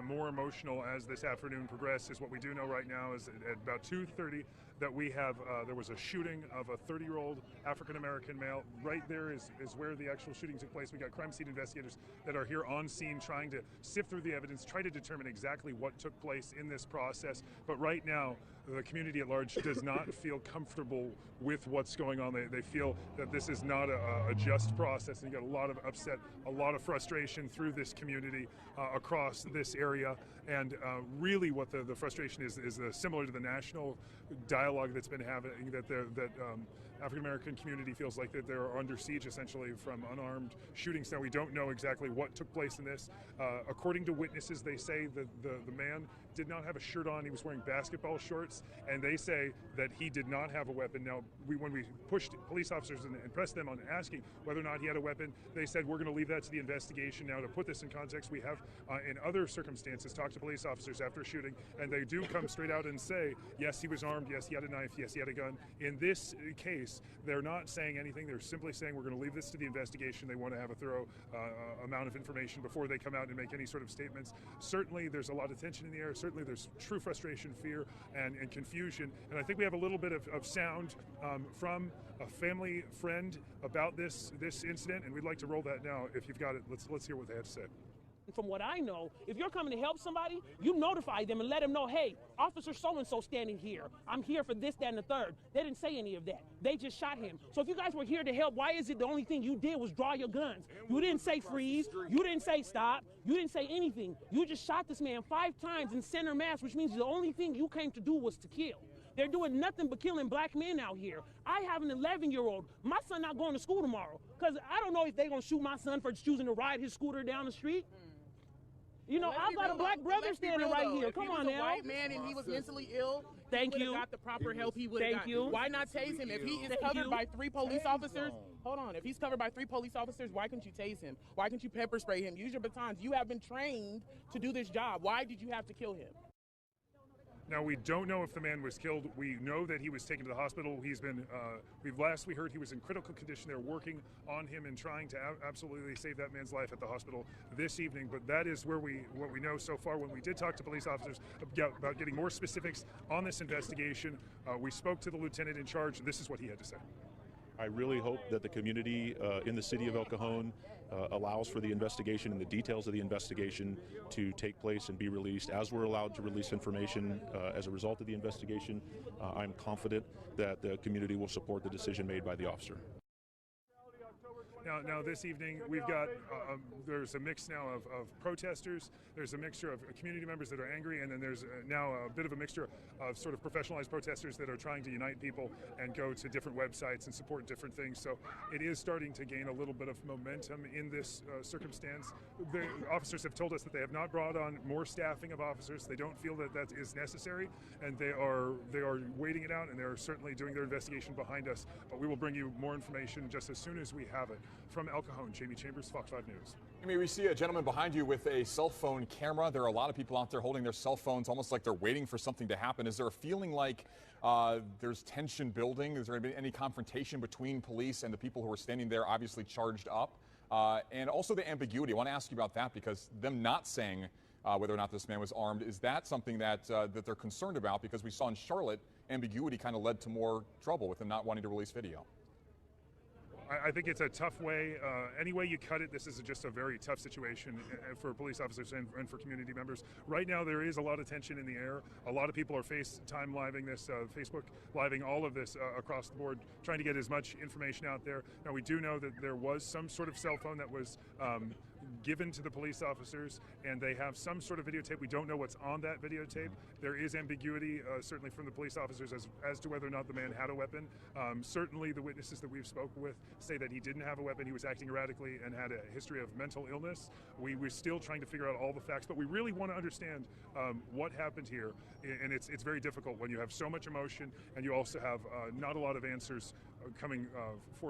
more emotional as this afternoon progresses. What we do know right now is at about 2:30 that we have, there was a shooting of a 30-year-old African-American male. Right there is where the actual shooting took place. We got crime scene investigators that are here on scene trying to sift through the evidence, try to determine exactly what took place in this process. But right now, the community at large does not feel comfortable with what's going on. They feel that this is not a just process, and you got a lot of upset, a lot of frustration through this community across this area. And really what the frustration is similar to the national dialogue that's been happening, that African-American community feels like that they're under siege essentially from unarmed shootings. Now we don't know exactly what took place in this. According to witnesses, they say that the man did not have a shirt on, he was wearing basketball shorts, and they say that he did not have a weapon. Now, when we pushed police officers and pressed them on asking whether or not he had a weapon, they said we're going to leave that to the investigation. Now, to put this in context, we have in other circumstances talked to police officers after a shooting, and they do come straight out and say, yes, he was armed, yes, he had a knife, yes, he had a gun. In this case, they're not saying anything. They're simply saying we're going to leave this to the investigation. They want to have a thorough amount of information before they come out and make any sort of statements. Certainly, there's a lot of tension in the air. Certainly, there's true frustration, fear, and confusion. And I think we have a little bit of sound from a family friend about this incident, and we'd like to roll that now. If you've got it, let's hear what they have to say. From what I know, if you're coming to help somebody, you notify them and let them know, hey, Officer so-and-so standing here. I'm here for this, that, and the third. They didn't say any of that. They just shot him. So if you guys were here to help, why is it the only thing you did was draw your guns? You didn't say freeze. You didn't say stop. You didn't say anything. You just shot this man 5 times in center mass, which means the only thing you came to do was to kill. They're doing nothing but killing black men out here. I have an 11-year-old. My son not going to school tomorrow because I don't know if they're going to shoot my son for choosing to ride his scooter down the street. You know, I've got a black brother standing right here. Come on now. If he was a white man and he was mentally ill, Thank you. got the proper help he would have Thank you. Why not tase him? If he is covered by 3 police officers, hold on. If he's covered by 3 police officers, why couldn't you tase him? Why couldn't you pepper spray him? Use your batons. You have been trained to do this job. Why did you have to kill him? Now, we don't know if the man was killed. We know that he was taken to the hospital. He's been, last we heard he was in critical condition. They're working on him and trying to absolutely save that man's life at the hospital this evening. But that is what we know so far. When we did talk to police officers about getting more specifics on this investigation, we spoke to the lieutenant in charge. This is what he had to say. I really hope that the community in the city of El Cajon allows for the investigation and the details of the investigation to take place and be released. As we're allowed to release information as a result of the investigation, I'm confident that the community will support the decision made by the officer. Now this evening, we've got, there's a mix now of protesters, there's a mixture of community members that are angry, and then there's now a bit of a mixture of sort of professionalized protesters that are trying to unite people and go to different websites and support different things. So it is starting to gain a little bit of momentum in this circumstance. The officers have told us that they have not brought on more staffing of officers. They don't feel that that is necessary, and they are waiting it out, and they're certainly doing their investigation behind us. But we will bring you more information just as soon as we have it. From El Cajon, Jamie Chambers, Fox 5 News. Amy, we see a gentleman behind you with a cell phone camera. There are a lot of people out there holding their cell phones almost like they're waiting for something to happen. Is there a feeling like there's tension building? Is there been any confrontation between police and the people who are standing there obviously charged up? And also the ambiguity. I want to ask you about that because them not saying whether or not this man was armed, is that something that that they're concerned about? Because we saw in Charlotte, ambiguity kind of led to more trouble with them not wanting to release video. I think it's a tough way. Any way you cut it, this is just a very tough situation for police officers and for community members. Right now, there is a lot of tension in the air. A lot of people are FaceTime living this, Facebook living all of this across the board, trying to get as much information out there. Now, we do know that there was some sort of cell phone that was given to the police officers, and they have some sort of videotape. We don't know what's on that videotape. There is ambiguity, certainly from the police officers, as to whether or not the man had a weapon. Certainly, the witnesses that we've spoken with say that he didn't have a weapon. He was acting erratically and had a history of mental illness. We're still trying to figure out all the facts, but we really want to understand what happened here. And it's very difficult when you have so much emotion and you also have not a lot of answers coming forth.